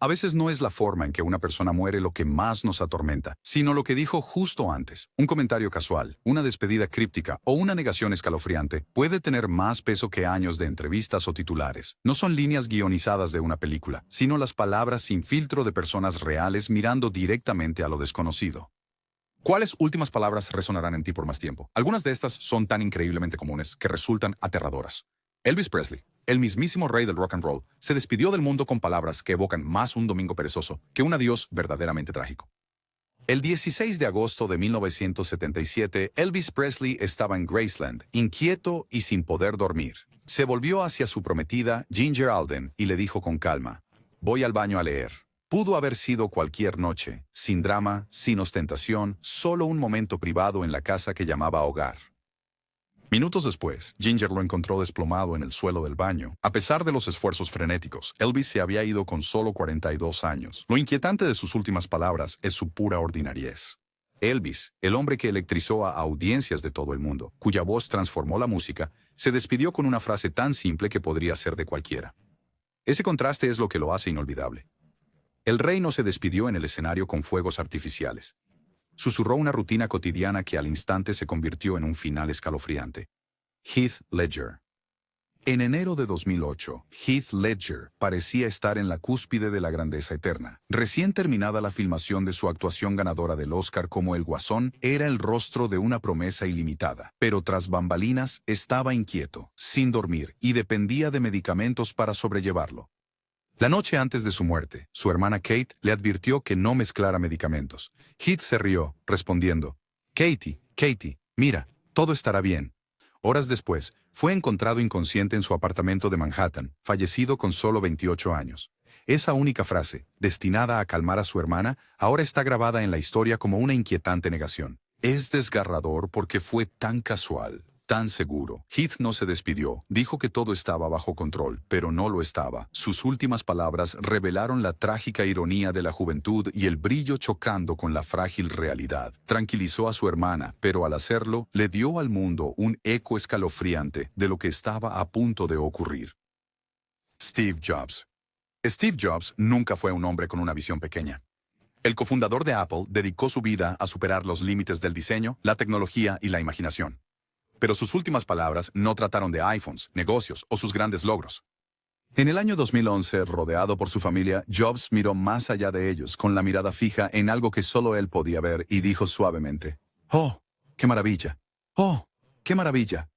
A veces no es la forma en que una persona muere lo que más nos atormenta, sino lo que dijo justo antes. Un comentario casual, una despedida críptica o una negación escalofriante puede tener más peso que años de entrevistas o titulares. No son líneas guionizadas de una película, sino las palabras sin filtro de personas reales mirando directamente a lo desconocido. ¿Cuáles últimas palabras resonarán en ti por más tiempo? Algunas de estas son tan increíblemente comunes que resultan aterradoras. Elvis Presley, el mismísimo rey del rock and roll, se despidió del mundo con palabras que evocan más un domingo perezoso que un adiós verdaderamente trágico. El 16 de agosto de 1977, Elvis Presley estaba en Graceland, inquieto y sin poder dormir. Se volvió hacia su prometida, Ginger Alden, y le dijo con calma: «Voy al baño a leer». Pudo haber sido cualquier noche, sin drama, sin ostentación, solo un momento privado en la casa que llamaba hogar. Minutos después, Ginger lo encontró desplomado en el suelo del baño. A pesar de los esfuerzos frenéticos, Elvis se había ido con solo 42 años. Lo inquietante de sus últimas palabras es su pura ordinariez. Elvis, el hombre que electrizó a audiencias de todo el mundo, cuya voz transformó la música, se despidió con una frase tan simple que podría ser de cualquiera. Ese contraste es lo que lo hace inolvidable. El rey no se despidió en el escenario con fuegos artificiales. Susurró una rutina cotidiana que al instante se convirtió en un final escalofriante. Heath Ledger. En enero de 2008, Heath Ledger parecía estar en la cúspide de la grandeza eterna. Recién terminada la filmación de su actuación ganadora del Oscar como el Guasón, era el rostro de una promesa ilimitada. Pero tras bambalinas estaba inquieto, sin dormir, y dependía de medicamentos para sobrellevarlo. La noche antes de su muerte, su hermana Kate le advirtió que no mezclara medicamentos. Heath se rió, respondiendo: Katie, mira, todo estará bien. Horas después, fue encontrado inconsciente en su apartamento de Manhattan, fallecido con solo 28 años. Esa única frase, destinada a calmar a su hermana, ahora está grabada en la historia como una inquietante negación. Es desgarrador porque fue tan casual, tan seguro. Heath no se despidió, dijo que todo estaba bajo control, pero no lo estaba. Sus últimas palabras revelaron la trágica ironía de la juventud y el brillo chocando con la frágil realidad. Tranquilizó a su hermana, pero al hacerlo, le dio al mundo un eco escalofriante de lo que estaba a punto de ocurrir. Steve Jobs. Steve Jobs nunca fue un hombre con una visión pequeña. El cofundador de Apple dedicó su vida a superar los límites del diseño, la tecnología y la imaginación. Pero sus últimas palabras no trataron de iPhones, negocios o sus grandes logros. En el año 2011, rodeado por su familia, Jobs miró más allá de ellos, con la mirada fija en algo que solo él podía ver, y dijo suavemente: «¡Oh, qué maravilla! ¡Oh, qué maravilla!».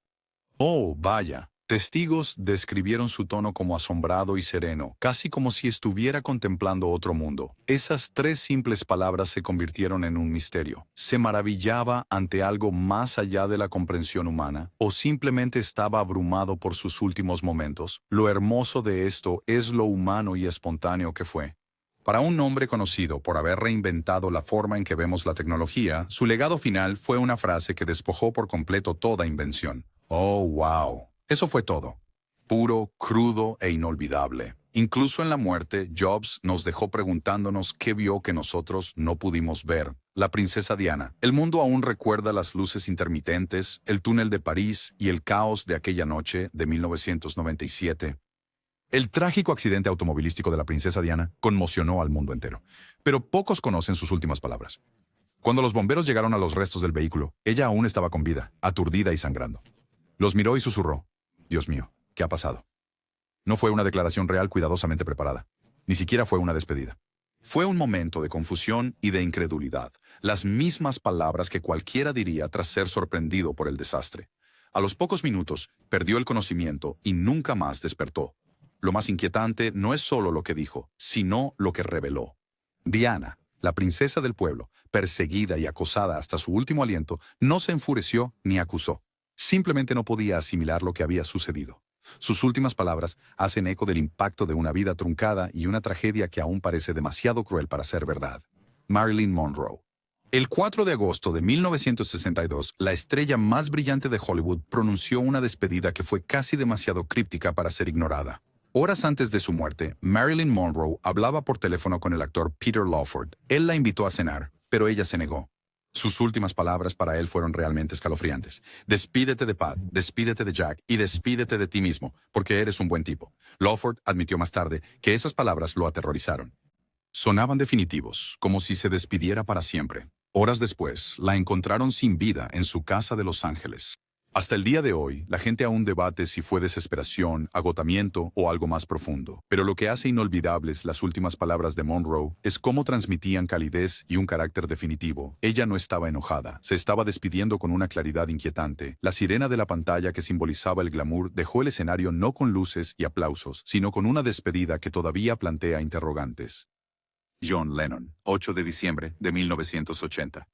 Oh, vaya. Testigos describieron su tono como asombrado y sereno, casi como si estuviera contemplando otro mundo. Esas tres simples palabras se convirtieron en un misterio. ¿Se maravillaba ante algo más allá de la comprensión humana? ¿O simplemente estaba abrumado por sus últimos momentos? Lo hermoso de esto es lo humano y espontáneo que fue. Para un hombre conocido por haber reinventado la forma en que vemos la tecnología, su legado final fue una frase que despojó por completo toda invención. Oh, wow. Eso fue todo. Puro, crudo e inolvidable. Incluso en la muerte, Jobs nos dejó preguntándonos qué vio que nosotros no pudimos ver. La princesa Diana. El mundo aún recuerda las luces intermitentes, el túnel de París y el caos de aquella noche de 1997. El trágico accidente automovilístico de la princesa Diana conmocionó al mundo entero. Pero pocos conocen sus últimas palabras. Cuando los bomberos llegaron a los restos del vehículo, ella aún estaba con vida, aturdida y sangrando. Los miró y susurró: «Dios mío, ¿qué ha pasado?». No fue una declaración real cuidadosamente preparada. Ni siquiera fue una despedida. Fue un momento de confusión y de incredulidad. Las mismas palabras que cualquiera diría tras ser sorprendido por el desastre. A los pocos minutos, perdió el conocimiento y nunca más despertó. Lo más inquietante no es solo lo que dijo, sino lo que reveló. Diana, la princesa del pueblo, perseguida y acosada hasta su último aliento, no se enfureció ni acusó. Simplemente no podía asimilar lo que había sucedido. Sus últimas palabras hacen eco del impacto de una vida truncada y una tragedia que aún parece demasiado cruel para ser verdad. Marilyn Monroe. El 4 de agosto de 1962, la estrella más brillante de Hollywood pronunció una despedida que fue casi demasiado críptica para ser ignorada. Horas antes de su muerte, Marilyn Monroe hablaba por teléfono con el actor Peter Lawford. Él la invitó a cenar, pero ella se negó. Sus últimas palabras para él fueron realmente escalofriantes. «Despídete de Pat, despídete de Jack y despídete de ti mismo, porque eres un buen tipo». Lawford admitió más tarde que esas palabras lo aterrorizaron. Sonaban definitivos, como si se despidiera para siempre. Horas después, la encontraron sin vida en su casa de Los Ángeles. Hasta el día de hoy, la gente aún debate si fue desesperación, agotamiento o algo más profundo. Pero lo que hace inolvidables las últimas palabras de Monroe es cómo transmitían calidez y un carácter definitivo. Ella no estaba enojada, se estaba despidiendo con una claridad inquietante. La sirena de la pantalla que simbolizaba el glamour dejó el escenario no con luces y aplausos, sino con una despedida que todavía plantea interrogantes. John Lennon, 8 de diciembre de 1980.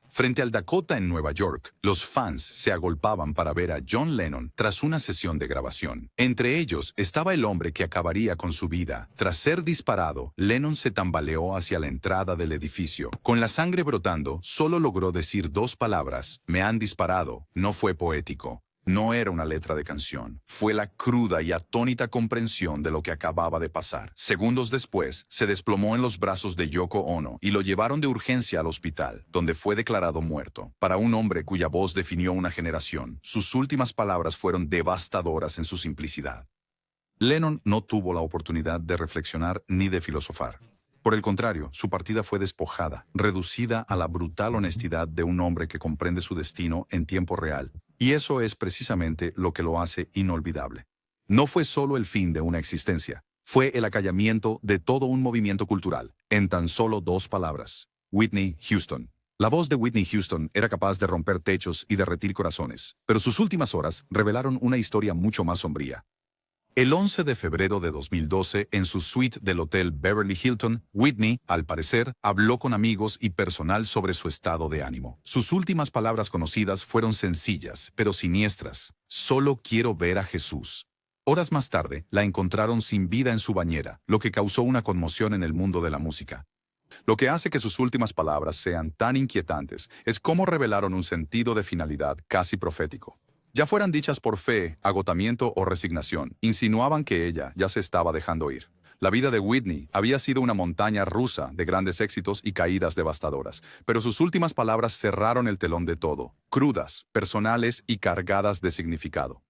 Frente al Dakota en Nueva York, los fans se agolpaban para ver a John Lennon tras una sesión de grabación. Entre ellos estaba el hombre que acabaría con su vida. Tras ser disparado, Lennon se tambaleó hacia la entrada del edificio. Con la sangre brotando, solo logró decir 2 palabras: "Me han disparado". No fue poético. No era una letra de canción, fue la cruda y atónita comprensión de lo que acababa de pasar. Segundos después, se desplomó en los brazos de Yoko Ono y lo llevaron de urgencia al hospital, donde fue declarado muerto. Para un hombre cuya voz definió una generación, sus últimas palabras fueron devastadoras en su simplicidad. Lennon no tuvo la oportunidad de reflexionar ni de filosofar. Por el contrario, su partida fue despojada, reducida a la brutal honestidad de un hombre que comprende su destino en tiempo real. Y eso es precisamente lo que lo hace inolvidable. No fue solo el fin de una existencia, fue el acallamiento de todo un movimiento cultural, en tan solo 2 palabras: Whitney Houston. La voz de Whitney Houston era capaz de romper techos y derretir corazones, pero sus últimas horas revelaron una historia mucho más sombría. El 11 de febrero de 2012, en su suite del Hotel Beverly Hilton, Whitney, al parecer, habló con amigos y personal sobre su estado de ánimo. Sus últimas palabras conocidas fueron sencillas, pero siniestras: "Solo quiero ver a Jesús". Horas más tarde, la encontraron sin vida en su bañera, lo que causó una conmoción en el mundo de la música. Lo que hace que sus últimas palabras sean tan inquietantes es cómo revelaron un sentido de finalidad casi profético. Ya fueran dichas por fe, agotamiento o resignación, insinuaban que ella ya se estaba dejando ir. La vida de Whitney había sido una montaña rusa de grandes éxitos y caídas devastadoras, pero sus últimas palabras cerraron el telón de todo, crudas, personales y cargadas de significado.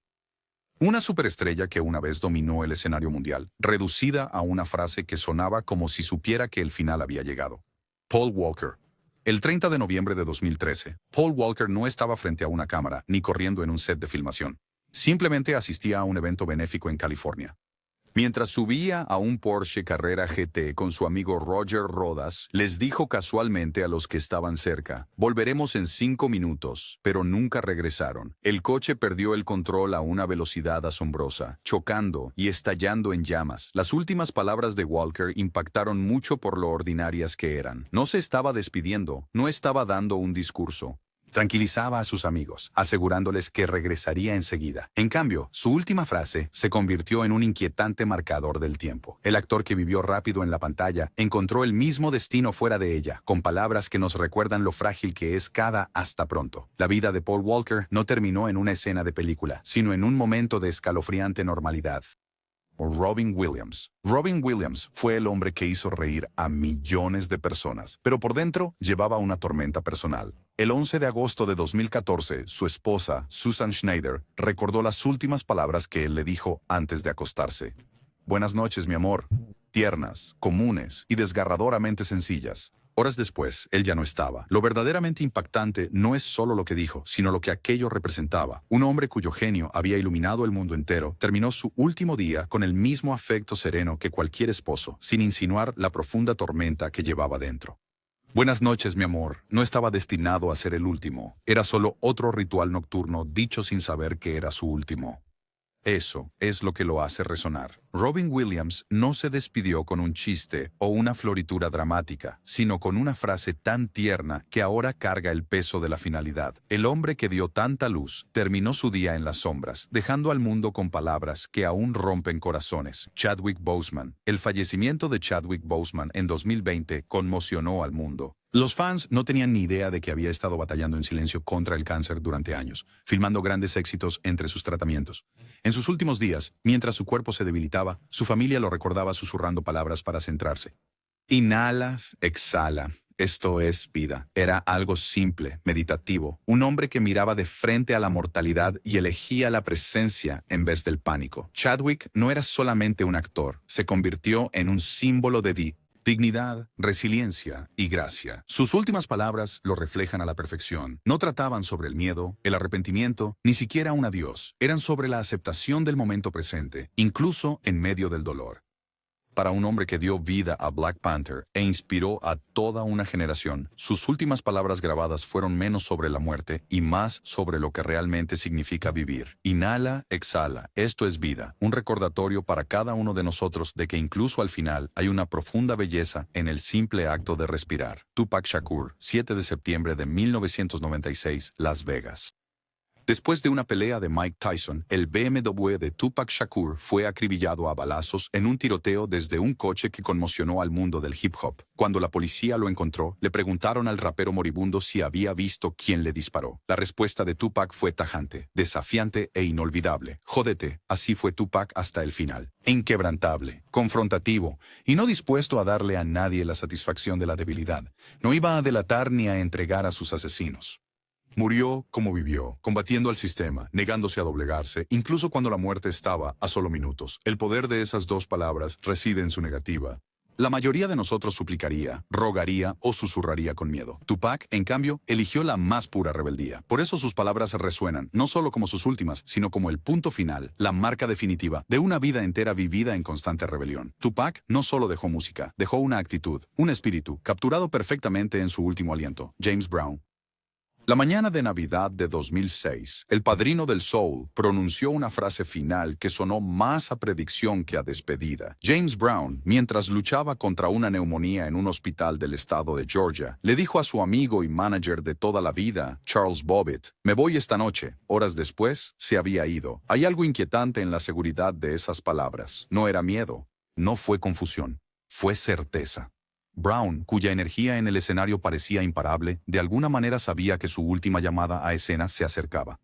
Una superestrella que una vez dominó el escenario mundial, reducida a una frase que sonaba como si supiera que el final había llegado. Paul Walker. El 30 de noviembre de 2013, Paul Walker no estaba frente a una cámara ni corriendo en un set de filmación. Simplemente asistía a un evento benéfico en California. Mientras subía a un Porsche Carrera GT con su amigo Roger Rodas, les dijo casualmente a los que estaban cerca: "Volveremos en 5 minutos", pero nunca regresaron. El coche perdió el control a una velocidad asombrosa, chocando y estallando en llamas. Las últimas palabras de Walker impactaron mucho por lo ordinarias que eran. No se estaba despidiendo, no estaba dando un discurso. Tranquilizaba a sus amigos, asegurándoles que regresaría enseguida. En cambio, su última frase se convirtió en un inquietante marcador del tiempo. El actor que vivió rápido en la pantalla encontró el mismo destino fuera de ella, con palabras que nos recuerdan lo frágil que es cada "hasta pronto". La vida de Paul Walker no terminó en una escena de película, sino en un momento de escalofriante normalidad. Robin Williams. Robin Williams fue el hombre que hizo reír a millones de personas, pero por dentro llevaba una tormenta personal. El 11 de agosto de 2014, su esposa, Susan Schneider, recordó las últimas palabras que él le dijo antes de acostarse. "Buenas noches, mi amor". Tiernas, comunes y desgarradoramente sencillas. Horas después, él ya no estaba. Lo verdaderamente impactante no es solo lo que dijo, sino lo que aquello representaba. Un hombre cuyo genio había iluminado el mundo entero terminó su último día con el mismo afecto sereno que cualquier esposo, sin insinuar la profunda tormenta que llevaba dentro. "Buenas noches, mi amor". No estaba destinado a ser el último. Era solo otro ritual nocturno dicho sin saber que era su último. Eso es lo que lo hace resonar. Robin Williams no se despidió con un chiste o una floritura dramática, sino con una frase tan tierna que ahora carga el peso de la finalidad. El hombre que dio tanta luz terminó su día en las sombras, dejando al mundo con palabras que aún rompen corazones. Chadwick Boseman. El fallecimiento de Chadwick Boseman en 2020 conmocionó al mundo. Los fans no tenían ni idea de que había estado batallando en silencio contra el cáncer durante años, filmando grandes éxitos entre sus tratamientos. En sus últimos días, mientras su cuerpo se debilitaba, su familia lo recordaba susurrando palabras para centrarse. Inhala, exhala. Esto es vida. Era algo simple, meditativo. Un hombre que miraba de frente a la mortalidad y elegía la presencia en vez del pánico. Chadwick no era solamente un actor, se convirtió en un símbolo de Dignidad, resiliencia y gracia. Sus últimas palabras lo reflejan a la perfección. No trataban sobre el miedo, el arrepentimiento, ni siquiera un adiós. Eran sobre la aceptación del momento presente, incluso en medio del dolor. Para un hombre que dio vida a Black Panther e inspiró a toda una generación, sus últimas palabras grabadas fueron menos sobre la muerte y más sobre lo que realmente significa vivir. Inhala, exhala, esto es vida, un recordatorio para cada uno de nosotros de que incluso al final hay una profunda belleza en el simple acto de respirar. Tupac Shakur, 7 de septiembre de 1996, Las Vegas. Después de una pelea de Mike Tyson, el BMW de Tupac Shakur fue acribillado a balazos en un tiroteo desde un coche que conmocionó al mundo del hip hop. Cuando la policía lo encontró, le preguntaron al rapero moribundo si había visto quién le disparó. La respuesta de Tupac fue tajante, desafiante e inolvidable. Jódete, así fue Tupac hasta el final. Inquebrantable, confrontativo y no dispuesto a darle a nadie la satisfacción de la debilidad. No iba a delatar ni a entregar a sus asesinos. Murió como vivió, combatiendo al sistema, negándose a doblegarse, incluso cuando la muerte estaba a solo minutos. El poder de esas dos palabras reside en su negativa. La mayoría de nosotros suplicaría, rogaría o susurraría con miedo. Tupac, en cambio, eligió la más pura rebeldía. Por eso sus palabras resuenan, no solo como sus últimas, sino como el punto final, la marca definitiva de una vida entera vivida en constante rebelión. Tupac no solo dejó música, dejó una actitud, un espíritu, capturado perfectamente en su último aliento. James Brown. La mañana de Navidad de 2006, el padrino del soul pronunció una frase final que sonó más a predicción que a despedida. James Brown, mientras luchaba contra una neumonía en un hospital del estado de Georgia, le dijo a su amigo y manager de toda la vida, Charles Bobbitt, «Me voy esta noche». Horas después, se había ido. Hay algo inquietante en la seguridad de esas palabras. No era miedo, no fue confusión, fue certeza. Brown, cuya energía en el escenario parecía imparable, de alguna manera sabía que su última llamada a escena se acercaba.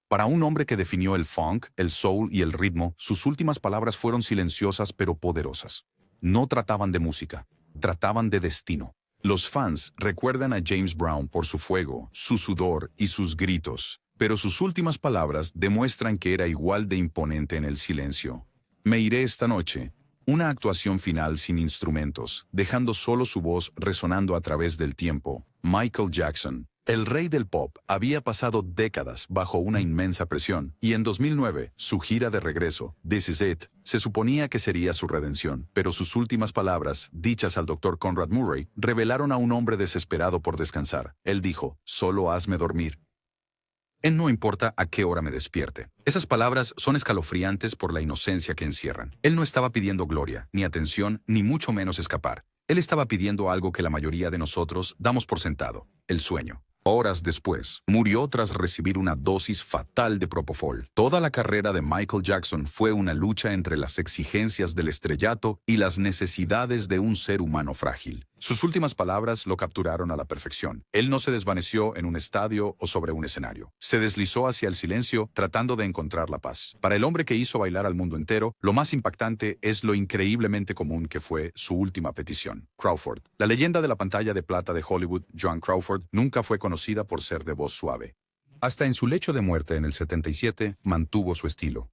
Para un hombre que definió el funk, el soul y el ritmo, sus últimas palabras fueron silenciosas pero poderosas. No trataban de música, trataban de destino. Los fans recuerdan a James Brown por su fuego, su sudor y sus gritos, pero sus últimas palabras demuestran que era igual de imponente en el silencio. «Me iré esta noche». Una actuación final sin instrumentos, dejando solo su voz resonando a través del tiempo. Michael Jackson, el rey del pop, había pasado décadas bajo una inmensa presión, y en 2009, su gira de regreso, This Is It, se suponía que sería su redención, pero sus últimas palabras, dichas al Dr. Conrad Murray, revelaron a un hombre desesperado por descansar. Él dijo, «Solo hazme dormir». No importa a qué hora me despierte. Esas palabras son escalofriantes por la inocencia que encierran. Él no estaba pidiendo gloria, ni atención, ni mucho menos escapar. Él estaba pidiendo algo que la mayoría de nosotros damos por sentado, el sueño. Horas después, murió tras recibir una dosis fatal de propofol. Toda la carrera de Michael Jackson fue una lucha entre las exigencias del estrellato y las necesidades de un ser humano frágil. Sus últimas palabras lo capturaron a la perfección. Él no se desvaneció en un estadio o sobre un escenario. Se deslizó hacia el silencio tratando de encontrar la paz. Para el hombre que hizo bailar al mundo entero, lo más impactante es lo increíblemente común que fue su última petición. Crawford. La leyenda de la pantalla de plata de Hollywood, Joan Crawford, nunca fue conocida por ser de voz suave. Hasta en su lecho de muerte en el 77, mantuvo su estilo.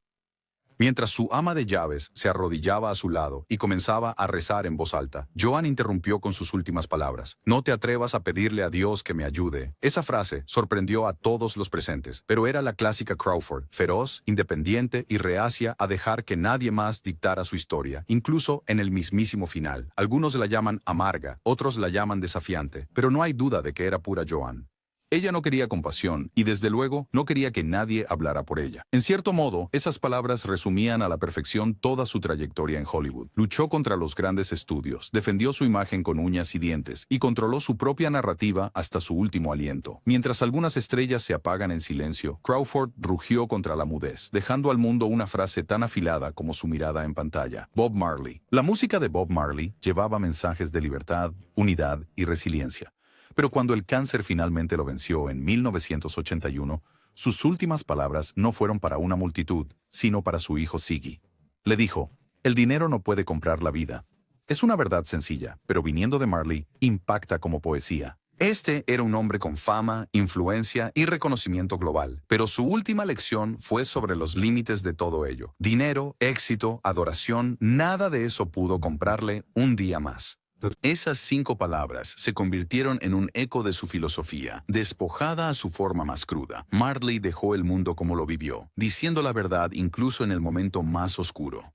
Mientras su ama de llaves se arrodillaba a su lado y comenzaba a rezar en voz alta, Joan interrumpió con sus últimas palabras. «No te atrevas a pedirle a Dios que me ayude». Esa frase sorprendió a todos los presentes, pero era la clásica Crawford, feroz, independiente y reacia a dejar que nadie más dictara su historia, incluso en el mismísimo final. Algunos la llaman amarga, otros la llaman desafiante, pero no hay duda de que era pura Joan. Ella no quería compasión y desde luego no quería que nadie hablara por ella. En cierto modo, esas palabras resumían a la perfección toda su trayectoria en Hollywood. Luchó contra los grandes estudios, defendió su imagen con uñas y dientes y controló su propia narrativa hasta su último aliento. Mientras algunas estrellas se apagan en silencio, Crawford rugió contra la mudez, dejando al mundo una frase tan afilada como su mirada en pantalla. Bob Marley. La música de Bob Marley llevaba mensajes de libertad, unidad y resiliencia. Pero cuando el cáncer finalmente lo venció en 1981, sus últimas palabras no fueron para una multitud, sino para su hijo Ziggy. Le dijo, «El dinero no puede comprar la vida». Es una verdad sencilla, pero viniendo de Marley, impacta como poesía. Este era un hombre con fama, influencia y reconocimiento global, pero su última lección fue sobre los límites de todo ello. Dinero, éxito, adoración, nada de eso pudo comprarle un día más. Esas 5 palabras se convirtieron en un eco de su filosofía, despojada a su forma más cruda. Marley dejó el mundo como lo vivió, diciendo la verdad incluso en el momento más oscuro.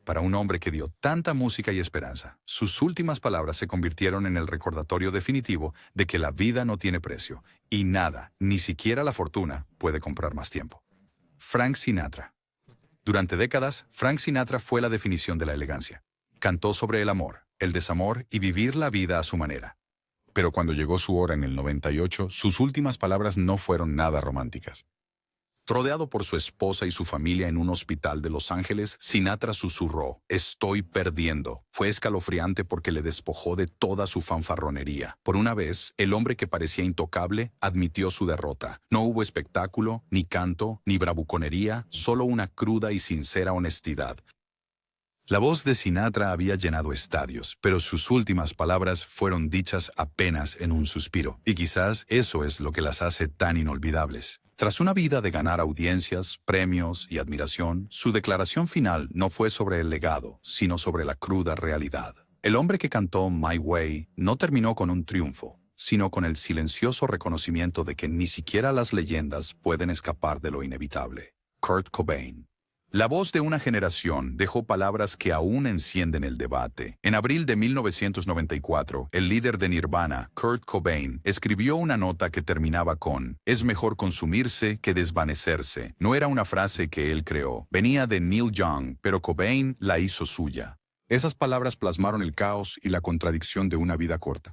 Para un hombre que dio tanta música y esperanza, sus últimas palabras se convirtieron en el recordatorio definitivo de que la vida no tiene precio, y nada, ni siquiera la fortuna, puede comprar más tiempo. Frank Sinatra. Durante décadas, Frank Sinatra fue la definición de la elegancia. Cantó sobre el amor, el desamor y vivir la vida a su manera. Pero cuando llegó su hora en el 98, sus últimas palabras no fueron nada románticas. Rodeado por su esposa y su familia en un hospital de Los Ángeles, Sinatra susurró: «Estoy perdiendo». Fue escalofriante porque le despojó de toda su fanfarronería. Por una vez, el hombre que parecía intocable admitió su derrota. No hubo espectáculo, ni canto, ni bravuconería, solo una cruda y sincera honestidad. La voz de Sinatra había llenado estadios, pero sus últimas palabras fueron dichas apenas en un suspiro, y quizás eso es lo que las hace tan inolvidables. Tras una vida de ganar audiencias, premios y admiración, su declaración final no fue sobre el legado, sino sobre la cruda realidad. El hombre que cantó My Way no terminó con un triunfo, sino con el silencioso reconocimiento de que ni siquiera las leyendas pueden escapar de lo inevitable. Kurt Cobain. La voz de una generación dejó palabras que aún encienden el debate. En abril de 1994, el líder de Nirvana, Kurt Cobain, escribió una nota que terminaba con: «Es mejor consumirse que desvanecerse». No era una frase que él creó. Venía de Neil Young, pero Cobain la hizo suya. Esas palabras plasmaron el caos y la contradicción de una vida corta.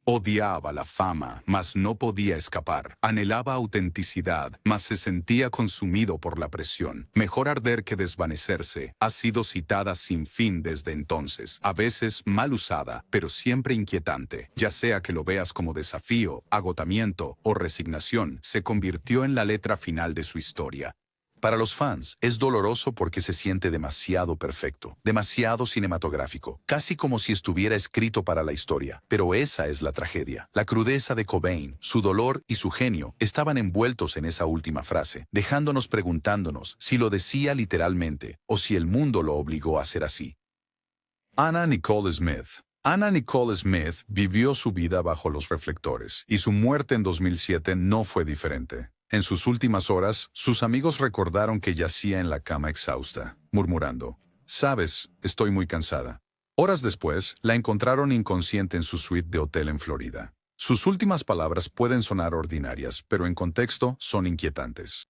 Odiaba la fama, mas no podía escapar. Anhelaba autenticidad, mas se sentía consumido por la presión. Mejor arder que desvanecerse ha sido citada sin fin desde entonces, a veces mal usada, pero siempre inquietante. Ya sea que lo veas como desafío, agotamiento o resignación, se convirtió en la letra final de su historia. Para los fans, es doloroso porque se siente demasiado perfecto, demasiado cinematográfico, casi como si estuviera escrito para la historia. Pero esa es la tragedia. La crudeza de Cobain, su dolor y su genio estaban envueltos en esa última frase, dejándonos preguntándonos si lo decía literalmente o si el mundo lo obligó a ser así. Anna Nicole Smith. Anna Nicole Smith vivió su vida bajo los reflectores, y su muerte en 2007 no fue diferente. En sus últimas horas, sus amigos recordaron que yacía en la cama exhausta, murmurando: «Sabes, estoy muy cansada». Horas después, la encontraron inconsciente en su suite de hotel en Florida. Sus últimas palabras pueden sonar ordinarias, pero en contexto son inquietantes.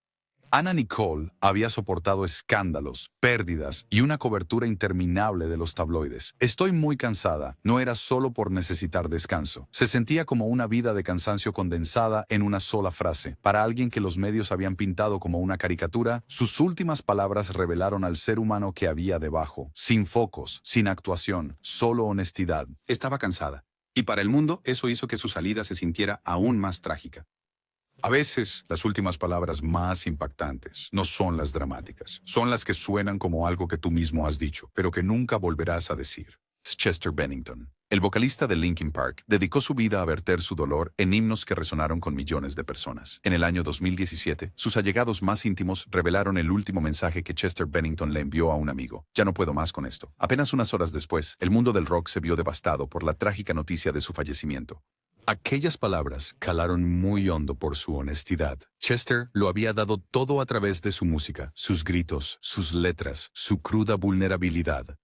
Anna Nicole había soportado escándalos, pérdidas y una cobertura interminable de los tabloides. «Estoy muy cansada» no era solo por necesitar descanso. Se sentía como una vida de cansancio condensada en una sola frase. Para alguien que los medios habían pintado como una caricatura, sus últimas palabras revelaron al ser humano que había debajo. Sin focos, sin actuación, solo honestidad. Estaba cansada. Y para el mundo, eso hizo que su salida se sintiera aún más trágica. A veces, las últimas palabras más impactantes no son las dramáticas. Son las que suenan como algo que tú mismo has dicho, pero que nunca volverás a decir. Chester Bennington, el vocalista de Linkin Park, dedicó su vida a verter su dolor en himnos que resonaron con millones de personas. En el año 2017, sus allegados más íntimos revelaron el último mensaje que Chester Bennington le envió a un amigo: «Ya no puedo más con esto». Apenas unas horas después, el mundo del rock se vio devastado por la trágica noticia de su fallecimiento. Aquellas palabras calaron muy hondo por su honestidad. Chester lo había dado todo a través de su música, sus gritos, sus letras, su cruda vulnerabilidad.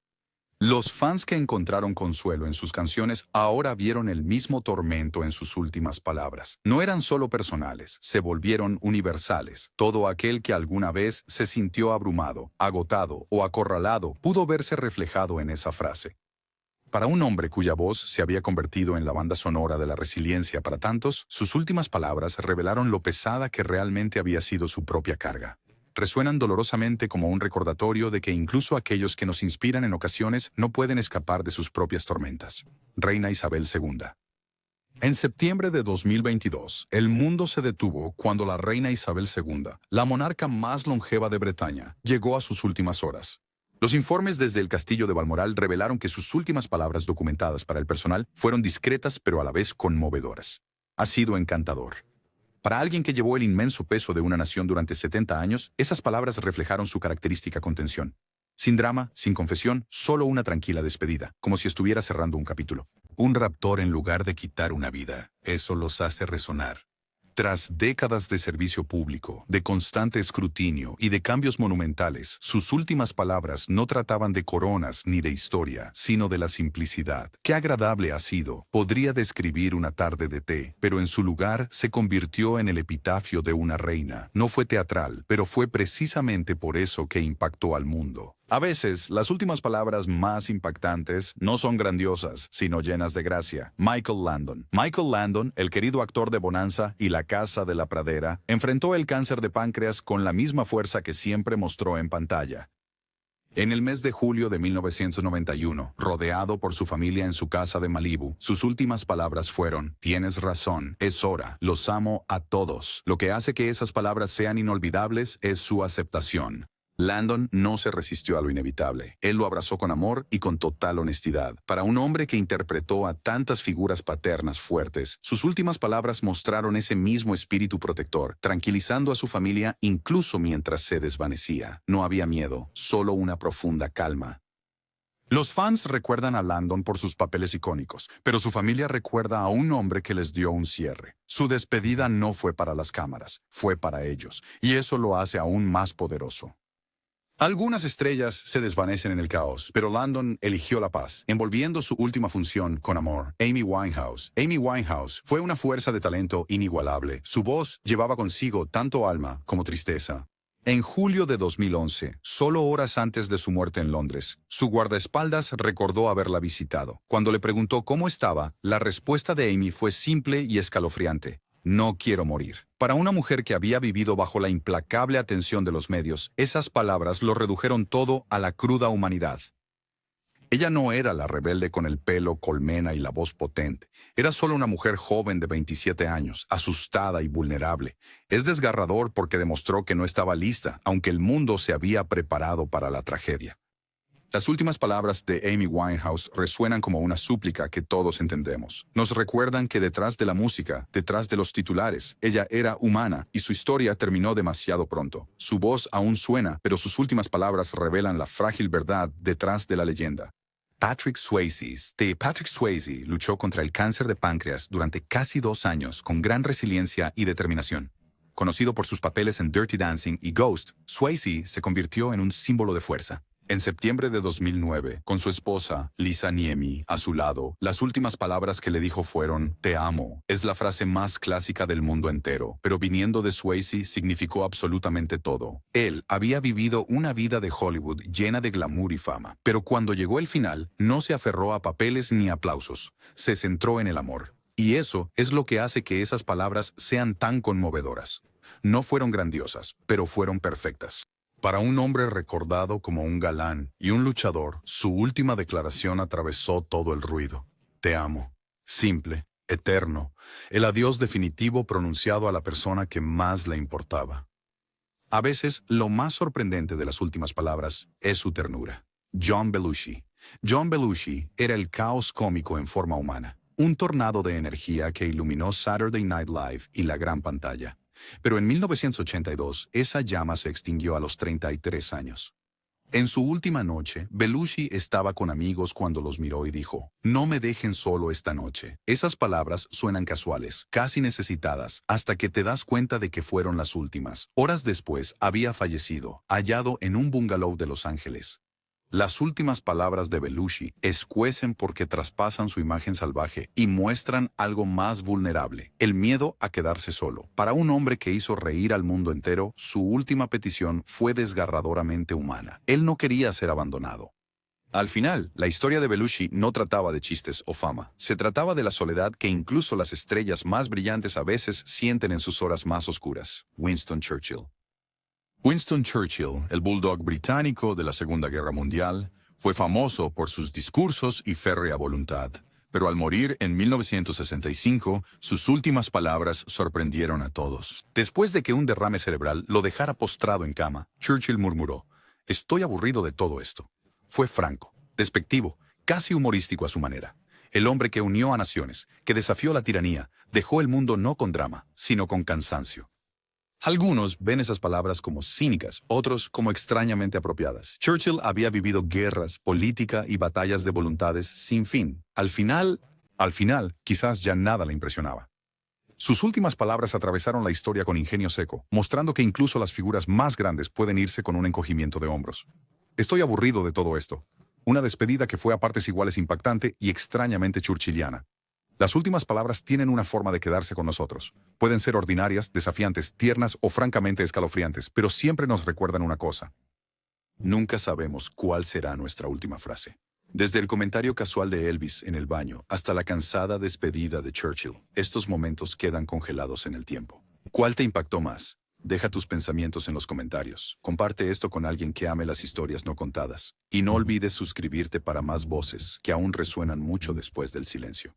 Los fans que encontraron consuelo en sus canciones ahora vieron el mismo tormento en sus últimas palabras. No eran solo personales, se volvieron universales. Todo aquel que alguna vez se sintió abrumado, agotado o acorralado pudo verse reflejado en esa frase. Para un hombre cuya voz se había convertido en la banda sonora de la resiliencia para tantos, sus últimas palabras revelaron lo pesada que realmente había sido su propia carga. Resuenan dolorosamente como un recordatorio de que incluso aquellos que nos inspiran en ocasiones no pueden escapar de sus propias tormentas. Reina Isabel II. En septiembre de 2022, el mundo se detuvo cuando la reina Isabel II, la monarca más longeva de Bretaña, llegó a sus últimas horas. Los informes desde el castillo de Balmoral revelaron que sus últimas palabras documentadas para el personal fueron discretas pero a la vez conmovedoras. Ha sido encantador. Para alguien que llevó el inmenso peso de una nación durante 70 años, esas palabras reflejaron su característica contención. Sin drama, sin confesión, solo una tranquila despedida, como si estuviera cerrando un capítulo. Un raptor en lugar de quitar una vida, eso los hace resonar. Tras décadas de servicio público, de constante escrutinio y de cambios monumentales, sus últimas palabras no trataban de coronas ni de historia, sino de la simplicidad. Qué agradable ha sido, podría describir una tarde de té, pero en su lugar se convirtió en el epitafio de una reina. No fue teatral, pero fue precisamente por eso que impactó al mundo. A veces, las últimas palabras más impactantes no son grandiosas, sino llenas de gracia. Michael Landon. Michael Landon, el querido actor de Bonanza y La Casa de la Pradera, enfrentó el cáncer de páncreas con la misma fuerza que siempre mostró en pantalla. En el mes de julio de 1991, rodeado por su familia en su casa de Malibu, sus últimas palabras fueron: «Tienes razón, es hora, los amo a todos». Lo que hace que esas palabras sean inolvidables es su aceptación. Landon no se resistió a lo inevitable. Él lo abrazó con amor y con total honestidad. Para un hombre que interpretó a tantas figuras paternas fuertes, sus últimas palabras mostraron ese mismo espíritu protector, tranquilizando a su familia incluso mientras se desvanecía. No había miedo, solo una profunda calma. Los fans recuerdan a Landon por sus papeles icónicos, pero su familia recuerda a un hombre que les dio un cierre. Su despedida no fue para las cámaras, fue para ellos, y eso lo hace aún más poderoso. Algunas estrellas se desvanecen en el caos, pero Landon eligió la paz, envolviendo su última función con amor. Amy Winehouse. Amy Winehouse fue una fuerza de talento inigualable. Su voz llevaba consigo tanto alma como tristeza. En julio de 2011, solo horas antes de su muerte en Londres, su guardaespaldas recordó haberla visitado. Cuando le preguntó cómo estaba, la respuesta de Amy fue simple y escalofriante: «No quiero morir». Para una mujer que había vivido bajo la implacable atención de los medios, esas palabras lo redujeron todo a la cruda humanidad. Ella no era la rebelde con el pelo colmena y la voz potente. Era solo una mujer joven de 27 años, asustada y vulnerable. Es desgarrador porque demostró que no estaba lista, aunque el mundo se había preparado para la tragedia. Las últimas palabras de Amy Winehouse resuenan como una súplica que todos entendemos. Nos recuerdan que detrás de la música, detrás de los titulares, ella era humana y su historia terminó demasiado pronto. Su voz aún suena, pero sus últimas palabras revelan la frágil verdad detrás de la leyenda. Patrick Swayze luchó contra el cáncer de páncreas durante casi 2 años con gran resiliencia y determinación. Conocido por sus papeles en Dirty Dancing y Ghost, Swayze se convirtió en un símbolo de fuerza. En septiembre de 2009, con su esposa, Lisa Niemi, a su lado, las últimas palabras que le dijo fueron: «Te amo». Es la frase más clásica del mundo entero, pero viniendo de Swayze significó absolutamente todo. Él había vivido una vida de Hollywood llena de glamour y fama, pero cuando llegó el final, no se aferró a papeles ni aplausos. Se centró en el amor. Y eso es lo que hace que esas palabras sean tan conmovedoras. No fueron grandiosas, pero fueron perfectas. Para un hombre recordado como un galán y un luchador, su última declaración atravesó todo el ruido. «Te amo». Simple, eterno, el adiós definitivo pronunciado a la persona que más le importaba. A veces, lo más sorprendente de las últimas palabras es su ternura. John Belushi. John Belushi era el caos cómico en forma humana, un tornado de energía que iluminó Saturday Night Live y la gran pantalla. Pero en 1982, esa llama se extinguió a los 33 años. En su última noche, Belushi estaba con amigos cuando los miró y dijo: «No me dejen solo esta noche». Esas palabras suenan casuales, casi necesitadas, hasta que te das cuenta de que fueron las últimas. Horas después, había fallecido, hallado en un bungalow de Los Ángeles. Las últimas palabras de Belushi escuecen porque traspasan su imagen salvaje y muestran algo más vulnerable: el miedo a quedarse solo. Para un hombre que hizo reír al mundo entero, su última petición fue desgarradoramente humana. Él no quería ser abandonado. Al final, la historia de Belushi no trataba de chistes o fama. Se trataba de la soledad que incluso las estrellas más brillantes a veces sienten en sus horas más oscuras. Winston Churchill. Winston Churchill, el bulldog británico de la Segunda Guerra Mundial, fue famoso por sus discursos y férrea voluntad. Pero al morir en 1965, sus últimas palabras sorprendieron a todos. Después de que un derrame cerebral lo dejara postrado en cama, Churchill murmuró: «Estoy aburrido de todo esto». Fue franco, despectivo, casi humorístico a su manera. El hombre que unió a naciones, que desafió la tiranía, dejó el mundo no con drama, sino con cansancio. Algunos ven esas palabras como cínicas, otros como extrañamente apropiadas. Churchill había vivido guerras, política y batallas de voluntades sin fin. Al final, quizás ya nada le impresionaba. Sus últimas palabras atravesaron la historia con ingenio seco, mostrando que incluso las figuras más grandes pueden irse con un encogimiento de hombros. Estoy aburrido de todo esto. Una despedida que fue a partes iguales impactante y extrañamente churchilliana. Las últimas palabras tienen una forma de quedarse con nosotros. Pueden ser ordinarias, desafiantes, tiernas o francamente escalofriantes, pero siempre nos recuerdan una cosa. nunca sabemos cuál será nuestra última frase. Desde el comentario casual de Elvis en el baño hasta la cansada despedida de Churchill, estos momentos quedan congelados en el tiempo. ¿Cuál te impactó más? Deja tus pensamientos en los comentarios. Comparte esto con alguien que ame las historias no contadas. Y no olvides suscribirte para más voces que aún resuenan mucho después del silencio.